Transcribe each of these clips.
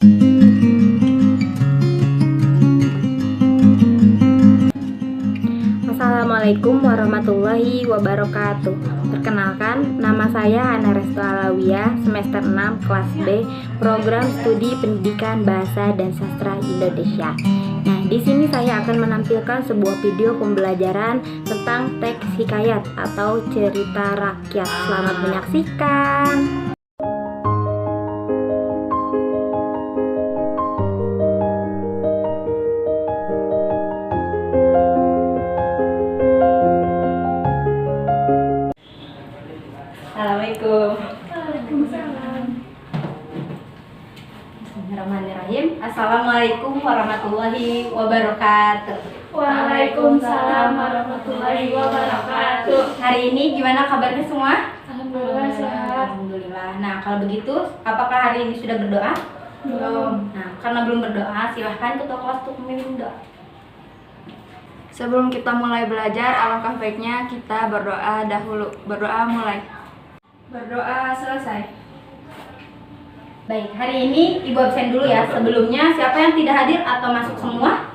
Assalamualaikum warahmatullahi wabarakatuh. Perkenalkan, nama saya Hana Restu Alawiyah, semester 6 kelas B, program studi pendidikan bahasa dan sastra Indonesia. Nah, di sini saya akan menampilkan sebuah video pembelajaran tentang teks hikayat atau cerita rakyat. Selamat menyaksikan. Assalamualaikum. Waalaikumsalam. Bismillahirrahmanirrahim. Assalamualaikum warahmatullahi wabarakatuh. Waalaikumsalam warahmatullahi wabarakatuh. Hari ini gimana kabarnya semua? Alhamdulillah sehat. Alhamdulillah. Nah, kalau begitu, apakah hari ini sudah berdoa? Belum. Nah, karena belum berdoa, silahkan ketua kelas untuk memimpin doa. Sebelum kita mulai belajar, alangkah baiknya kita berdoa dahulu. Berdoa mulai. Berdoa selesai. Baik, hari ini Ibu absen dulu ya. Sebelumnya, siapa yang tidak hadir atau masuk semua?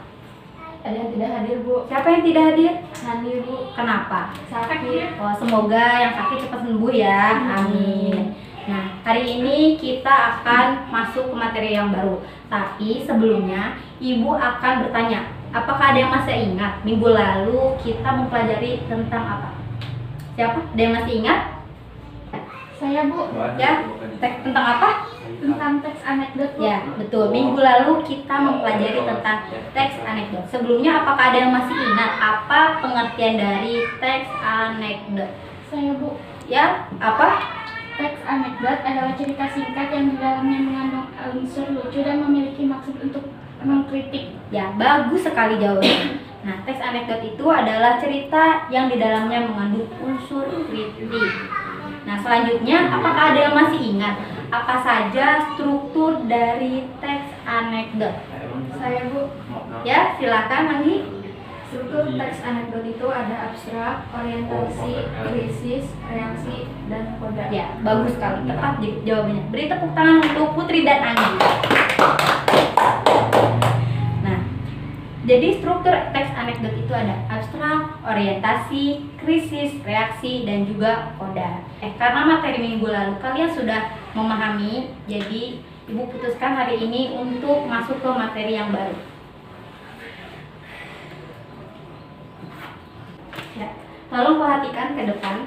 Ada yang tidak hadir, Bu? Siapa yang tidak hadir? Hadir, Bu. Kenapa? Sakit. Oh, semoga yang sakit cepat sembuh ya. Amin. Nah, hari ini kita akan masuk ke materi yang baru. Tapi sebelumnya, Ibu akan bertanya, apakah ada yang masih ingat minggu lalu kita mempelajari tentang apa? Siapa? Ada yang masih ingat? Saya, Bu. Ya, teks tentang apa? Tentang teks anekdot, Bu. Ya, betul. Minggu lalu kita mempelajari tentang teks anekdot. Sebelumnya, apakah ada yang masih ingat apa pengertian dari teks anekdot? Saya, Bu. Ya, apa? Teks anekdot adalah cerita singkat yang di dalamnya mengandung unsur lucu dan memiliki maksud untuk mengkritik. Ya, bagus sekali jawabannya. Nah, teks anekdot itu adalah cerita yang di dalamnya mengandung unsur kritik. Nah, selanjutnya, apakah ada yang masih ingat apa saja struktur dari teks anekdot? Saya, Bu. Ya, silakan Anggi. Struktur teks anekdot itu ada abstrak, orientasi, krisis, reaksi, dan koda. Ya, bagus sekali. Tepat jawabannya. Beri tepuk tangan untuk Putri dan Anggi. Nah, jadi struktur teks anekdot itu ada abstrak, orientasi, krisis, reaksi, dan juga koda. Karena materi minggu lalu kalian sudah memahami, jadi Ibu putuskan hari ini untuk masuk ke materi yang baru. Ya, tolong perhatikan ke depan.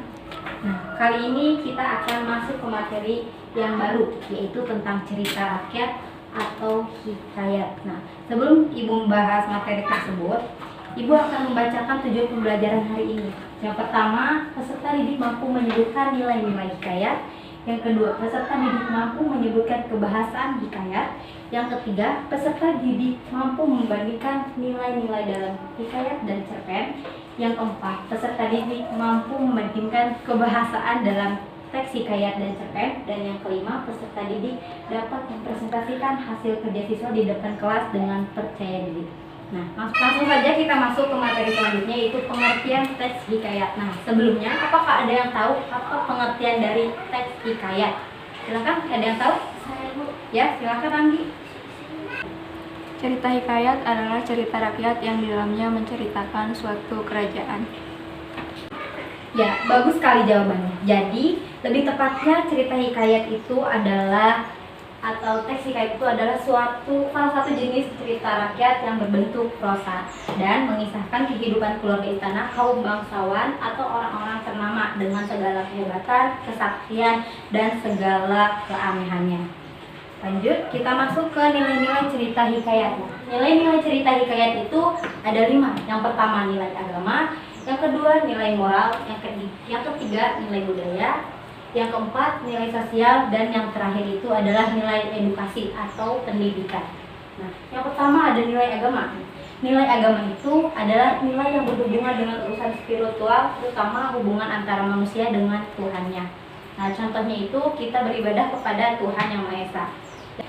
Nah, kali ini kita akan masuk ke materi yang baru, yaitu tentang cerita rakyat atau hikayat. Nah, sebelum Ibu membahas materi tersebut, Ibu akan membacakan tujuan pembelajaran hari ini. Yang pertama, peserta didik mampu menyebutkan nilai-nilai hikayat. Yang kedua, peserta didik mampu menyebutkan kebahasaan hikayat. Yang ketiga, peserta didik mampu membandingkan nilai-nilai dalam hikayat dan cerpen. Yang keempat, peserta didik mampu membandingkan kebahasaan dalam teks hikayat dan cerpen. Dan yang kelima, peserta didik dapat mempresentasikan hasil kerja siswa di depan kelas dengan percaya diri. Nah, langsung saja kita masuk ke materi selanjutnya, yaitu pengertian teks hikayat. Nah, sebelumnya, apakah ada yang tahu apa pengertian dari teks hikayat? Silakan, ada yang tahu? Saya, Bu. Ya, silakan Anggi. Cerita hikayat adalah cerita rakyat yang di dalamnya menceritakan suatu kerajaan. Ya, bagus sekali jawabannya. Jadi, lebih tepatnya cerita hikayat itu adalah atau teks hikayat itu adalah salah satu jenis cerita rakyat yang berbentuk prosa dan mengisahkan kehidupan keluarga istana, kaum bangsawan atau orang-orang ternama dengan segala kehebatan, kesaktian, dan segala keanehannya. Lanjut, kita masuk ke nilai-nilai cerita hikayat. Nilai-nilai cerita hikayat itu ada 5. Yang pertama nilai agama, yang kedua nilai moral, yang ketiga nilai budaya, yang keempat nilai sosial, dan yang terakhir itu adalah nilai edukasi atau pendidikan. Nah, yang pertama ada nilai agama. Nilai agama itu adalah nilai yang berhubungan dengan urusan spiritual, terutama hubungan antara manusia dengan Tuhannya. Nah, contohnya itu kita beribadah kepada Tuhan Yang Maha Esa.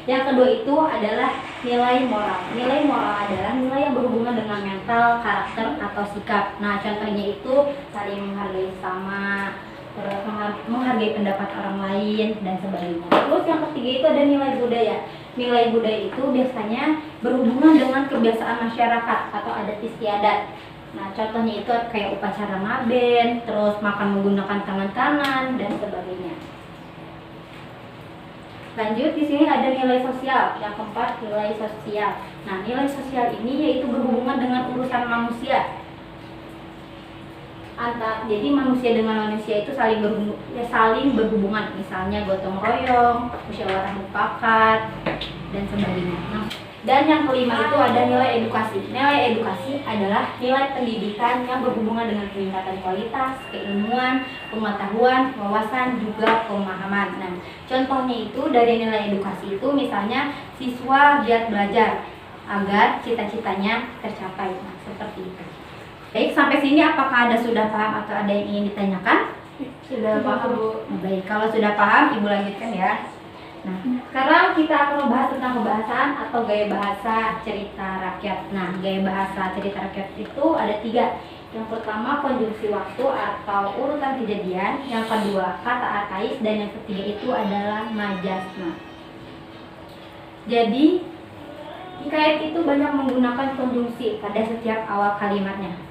Yang kedua itu adalah nilai moral. Nilai moral adalah nilai yang berhubungan dengan mental, karakter, atau sikap. Nah, contohnya itu saling menghargai sesama, terus menghargai pendapat orang lain dan sebagainya. Terus yang ketiga itu ada nilai budaya. Nilai budaya itu biasanya berhubungan dengan kebiasaan masyarakat atau adat istiadat. Nah, contohnya itu kayak upacara ngaben, terus makan menggunakan tangan kanan dan sebagainya. Lanjut, di sini ada nilai sosial. Yang keempat, nilai sosial. Nah, nilai sosial ini yaitu berhubungan dengan urusan manusia. Jadi manusia dengan manusia itu saling berhubungan, misalnya gotong royong, musyawarah mufakat dan sebagainya. Nah, dan yang kelima itu ada nilai edukasi. Nilai edukasi adalah nilai pendidikan yang berhubungan dengan peningkatan kualitas, keilmuan, pengetahuan, wawasan, juga pemahaman. Nah, contohnya itu dari nilai edukasi itu misalnya siswa giat belajar agar cita-citanya tercapai. Nah, seperti itu. Baik, sampai sini apakah sudah paham atau ada yang ingin ditanyakan? Sudah paham, Bu. Nah, baik, kalau sudah paham, Ibu lanjutkan ya. Nah, sekarang kita akan membahas tentang pembahasan atau gaya bahasa cerita rakyat. Nah, gaya bahasa cerita rakyat itu ada 3. Yang pertama, konjungsi waktu atau urutan kejadian. Yang kedua, kata arkais. Dan yang ketiga itu adalah majas. Nah, jadi hikayat itu banyak menggunakan konjungsi pada setiap awal kalimatnya.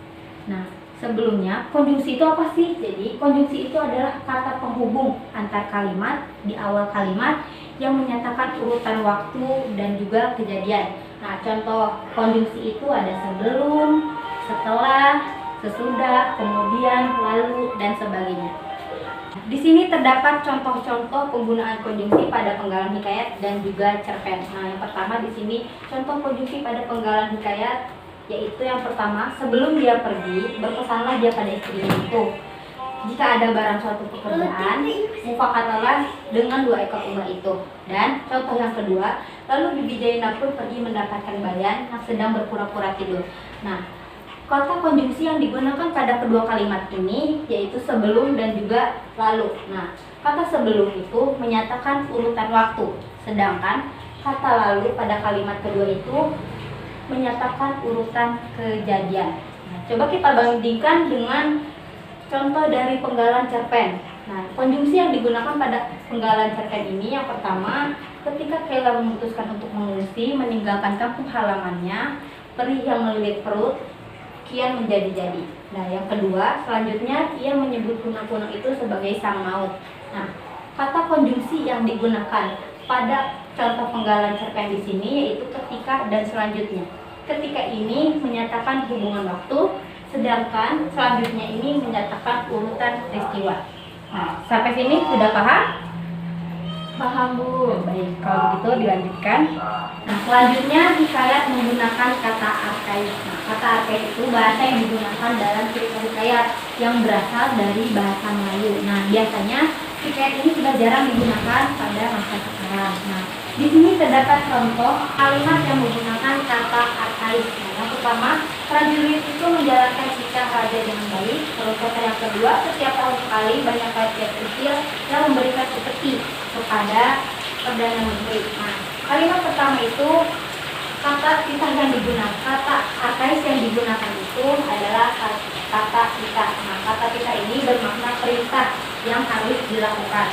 Nah, sebelumnya konjungsi itu apa sih? Jadi konjungsi itu adalah kata penghubung antar kalimat di awal kalimat yang menyatakan urutan waktu dan juga kejadian. Nah, contoh konjungsi itu ada sebelum, setelah, sesudah, kemudian, lalu, dan sebagainya. Di sini terdapat contoh-contoh penggunaan konjungsi pada penggalan hikayat dan juga cerpen. Nah, yang pertama di sini contoh konjungsi pada penggalan hikayat, yaitu yang pertama, sebelum dia pergi, berpesanlah dia pada istrinya itu. Jika ada barang suatu pekerjaan, mufakatalah dengan 2 ekor unta itu. Dan contoh yang kedua, lalu Bibi Jainah pun pergi mendapatkan Bayan yang sedang berpura-pura tidur. Nah, kata konjungsi yang digunakan pada kedua kalimat ini yaitu sebelum dan juga lalu. Nah, kata sebelum itu menyatakan urutan waktu, sedangkan kata lalu pada kalimat kedua itu menyatakan urutan kejadian. Nah, coba kita bandingkan dengan contoh dari penggalan cerpen. Nah, konjungsi yang digunakan pada penggalan cerpen ini yang pertama, ketika Kela memutuskan untuk mengungsi, meninggalkan kampung halamannya, perih yang melilit perut kian menjadi-jadi. Nah, yang kedua, selanjutnya ia menyebut kunang-kunang itu sebagai sang maut. Nah, kata konjungsi yang digunakan pada contoh penggalan cerpen di sini yaitu ketika dan selanjutnya. Ketika ini menyatakan hubungan waktu, sedangkan selanjutnya ini menyatakan urutan peristiwa. Nah, sampai sini sudah paham? Paham, Bu. Baik, kalau begitu dilanjutkan. Nah, selanjutnya hikayat menggunakan kata arkais. Nah, kata arkais itu bahasa yang digunakan dalam cerita hikayat yang berasal dari bahasa Melayu. Nah, biasanya hikayat ini sudah jarang digunakan pada masa sekarang. Nah, di sini terdapat contoh kalimat yang menggunakan kata arkais. Nah, yang pertama, prajurit itu menjalankan sikap raja dengan baik. Terus kata yang kedua, setiap tahun sekali banyak rakyat kecil yang memberikan upeti kepada perdana menteri. Nah, kalimat pertama itu kata titah yang digunakan, kata arkais yang digunakan itu adalah kata titah. Nah, kata titah ini bermakna perintah yang harus dilakukan.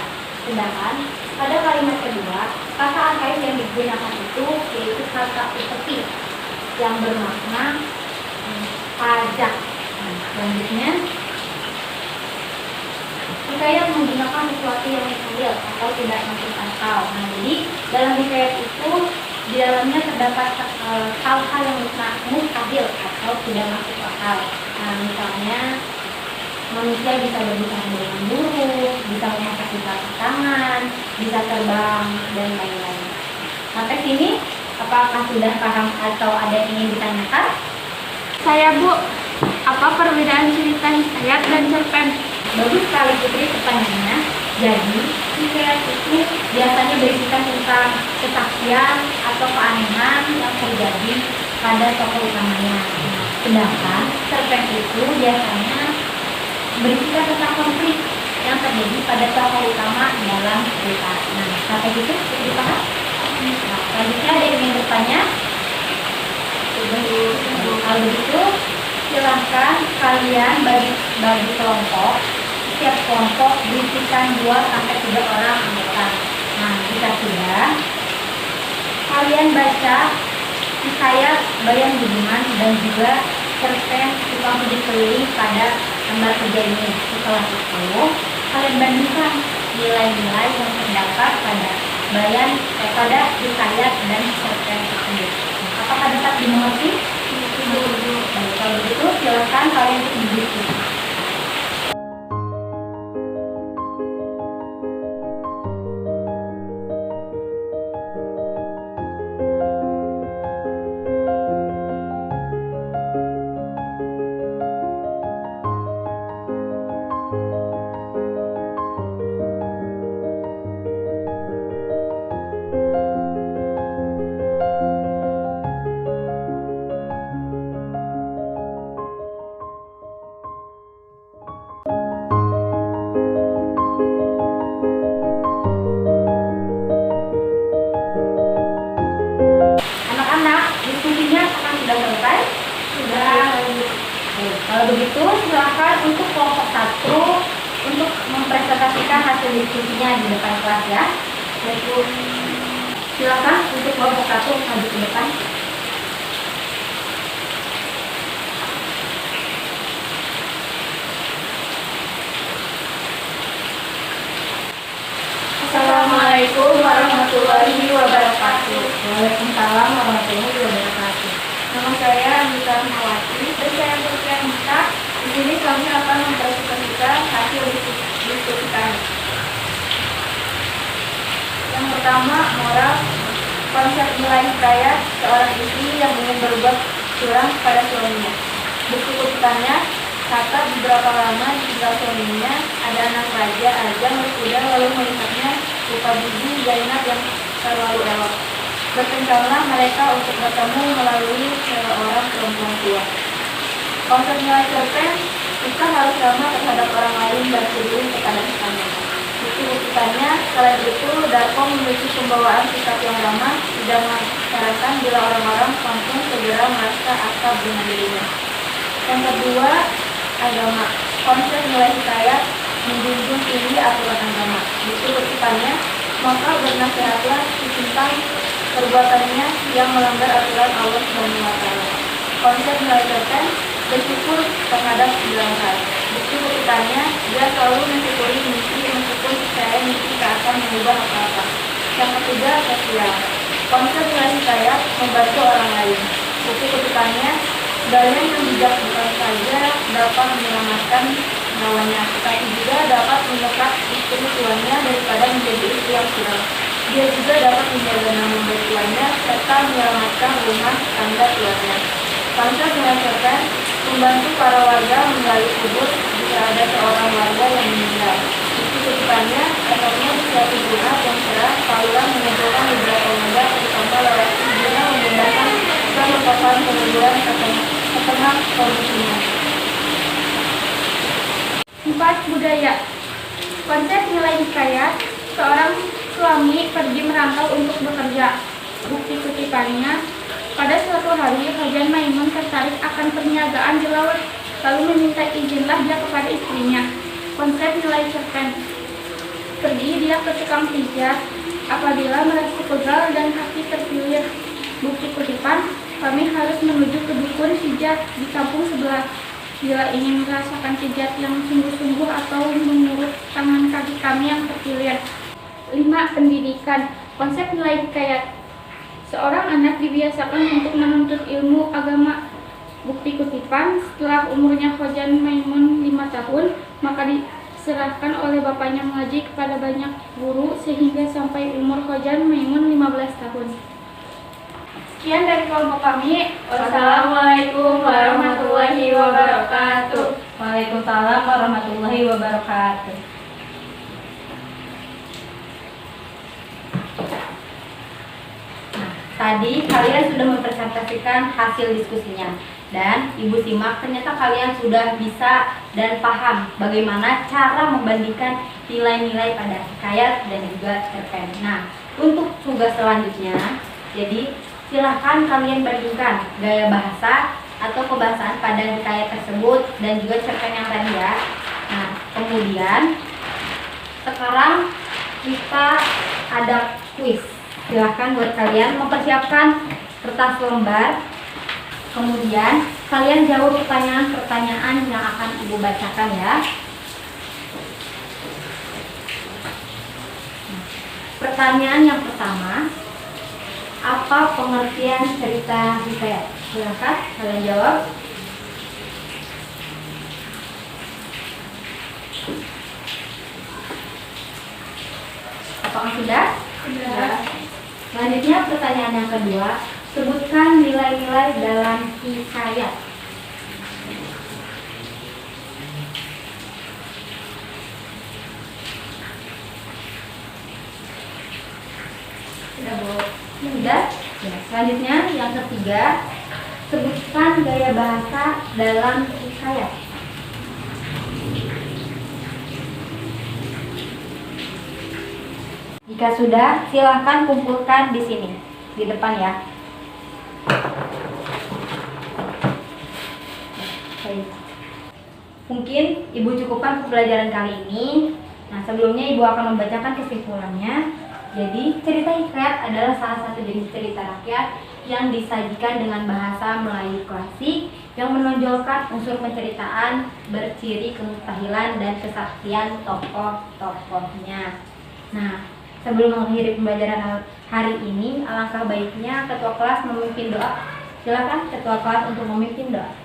Sedangkan pada kalimat kedua, kata arkais yang digunakan itu yaitu kata upeti yang bermakna pajak. Nah, selanjutnya hikayat menggunakan sesuatu yang mustahil atau tidak masuk akal. Nah, jadi dalam hikayat itu di dalamnya terdapat hal-hal yang mustahil atau tidak masuk akal. Nah, misalnya manusia bisa berbicara dengan burung, bisa memasak di telapak tangan, bisa terbang dan lain-lain. Sampai sini apakah sudah paham atau ada yang ingin ditanyakan? Saya, Bu, apa perbedaan cerita hikayat dan cerpen? Bagus sekali Putri pertanyaannya. Jadi hikayat itu biasanya berisikan tentang kesaksian atau keanehan yang terjadi pada tokoh utamanya. Sedangkan cerpen itu biasanya berisikan tentang konflik yang terjadi pada tokoh utama dalam cerita. Nah, sampai situ Putri paham? Nah, selanjutnya ada yang ingin bertanya? Kalau begitu silahkan kalian bagi kelompok setiap kelompok berisikan 2 sampai 3 orang anggota. Nah, jika sudah, kalian baca hikayat Bayan Budiman dan juga cerpen Tukang Pijit Keliling pada lembar kerja ini. Setelah itu, kalian bandingkan nilai-nilai yang terdapat pada pada hikayat dan cerpen tersebut. Apakah dapat dimengerti? Baik, kalau begitu silakan kalian berdiskusi. Sudah selesai? Sudah. Kalau begitu silakan untuk kelompok 1 untuk mempresentasikan hasil diskusinya di depan kelas ya. Silakan untuk kelompok 1 maju ke depan. Assalamualaikum warahmatullahi wabarakatuh. Waalaikumsalam warahmatullahi wabarakatuh. Nama saya Anita Rahmawati dan saya berkenan di sini kami akan mempresentasikan hasil diskusi kami. Yang pertama, moral. Konsep nilai hikayat seorang istri yang ingin berbuat curang pada suaminya. Buku kutipannya, kata beberapa lama ditinggal suaminya, ada anak raja Ajang berkuda lalu melihatnya rupa bibi Zainab yang terlalu elok. Berkencanglah mereka untuk bertemu melalui seorang perempuan tua. Konsep nilai cerpen, kita harus ramah terhadap orang lain dan peduli kepada sesama. Bukti-buktikannya, selain itu, Darko memiliki pembawaan sikap yang ramah, tidak mengharapkan bila orang-orang kampung segera merasa akrab dengan dirinya. Yang kedua, agama. Konsep nilai hikayat menjunjung tinggi aturan agama. Bukti-buktikannya, maka bernasihatlah tentang perbuatannya yang melanggar aturan Allah SWT. Konsep nilai cerpen, bersyukur terhadap segala hal. Bukti-buktikannya, dia selalu mensyukuri mimpi meskipun percaya mimpi tak akan mengubah apa-apa. Yang ketiga, sosial. Konsep nilai hikayat membantu orang lain. Bukti-buktikannya, Bayan yang bijak bukan saja dapat menyelamatkan nyawanya, tetapi juga dapat menyekat istri tuannya daripada menjadi istri yang curang. Dia juga dapat menjaga nama baik tuannya serta menyelamatkan rumah tangga tuannya. Konsep nilai cerpen membantu para warga menggali kubur jika ada seorang warga yang meninggal. Bukti-buktikannya, esoknya di suatu Jumat yang cerah, Paulan mengumpulkan beberapa warga terutama lelaki guna memindahkan dan merupakan penguburan setengah kondisinya. 4. Budaya. Konsep nilai hikayat, seorang suami pergi merantau untuk bekerja. Bukti kutipannya, pada suatu hari Hojan Maimun tertarik akan perniagaan di laut, lalu meminta izinlah dia kepada istrinya. Konsep nilai cerpen, pergi dia ke tukang pijat apabila merasa pegal dan hati terpilir. Bukti kutipan, kami harus menuju ke dukun pijat di kampung sebelah bila ingin merasakan pijat yang sungguh-sungguh atau mengurut tangan kaki kami yang terpilir. 5. Pendidikan. Konsep nilai hikayat, seorang anak dibiasakan untuk menuntut ilmu agama. Bukti kutipan, setelah umurnya Hojan Maimun 5 tahun, maka diserahkan oleh bapaknya mengaji kepada banyak guru sehingga sampai umur Hojan Maimun 15 tahun. Sekian dari kelompok kami. Wassalamualaikum warahmatullahi wabarakatuh. Waalaikumsalam warahmatullahi wabarakatuh. Tadi kalian sudah mempresentasikan hasil diskusinya dan Ibu simak ternyata kalian sudah bisa dan paham bagaimana cara membandingkan nilai-nilai pada hikayat dan juga cerpen. Nah, untuk tugas selanjutnya, jadi silahkan kalian bandingkan gaya bahasa atau kebahasaan pada hikayat tersebut dan juga cerpen yang tadi ya. Nah, Kemudian sekarang kita ada kuis. Silahkan buat kalian mempersiapkan kertas lembar. Kemudian kalian jawab pertanyaan-pertanyaan yang akan Ibu bacakan ya. Pertanyaan yang pertama, apa pengertian cerita hikayat? Silahkan kalian jawab. Apakah sudah? Sudah. Selanjutnya pertanyaan yang kedua, sebutkan nilai-nilai dalam hikayat. Sudah, Bu. Sudah? Ya, selanjutnya yang ketiga, sebutkan gaya bahasa dalam hikayat. Jika sudah, silahkan kumpulkan di sini, di depan ya. Baik. Mungkin Ibu cukupkan pembelajaran kali ini. Nah, sebelumnya Ibu akan membacakan kesimpulannya. Jadi, cerita hikayat adalah salah satu jenis cerita rakyat yang disajikan dengan bahasa Melayu klasik yang menonjolkan unsur penceritaan berciri kemustahilan dan kesaktian tokoh-tokohnya. Nah, sebelum mengakhiri pembelajaran hari ini, alangkah baiknya ketua kelas memimpin doa. Silakan ketua kelas untuk memimpin doa.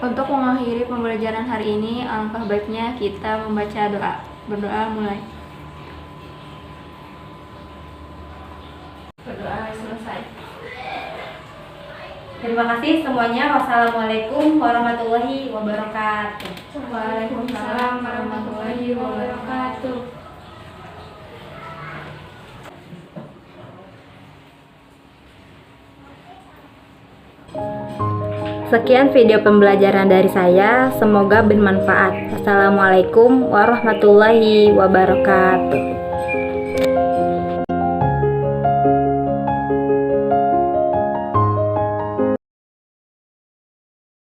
Untuk mengakhiri pembelajaran hari ini, alangkah baiknya kita membaca doa. Berdoa mulai. Berdoa selesai. Terima kasih semuanya. Wassalamualaikum warahmatullahi wabarakatuh. Waalaikumsalam warahmatullahi wabarakatuh. Sekian video pembelajaran dari saya, semoga bermanfaat. Wassalamualaikum warahmatullahi wabarakatuh.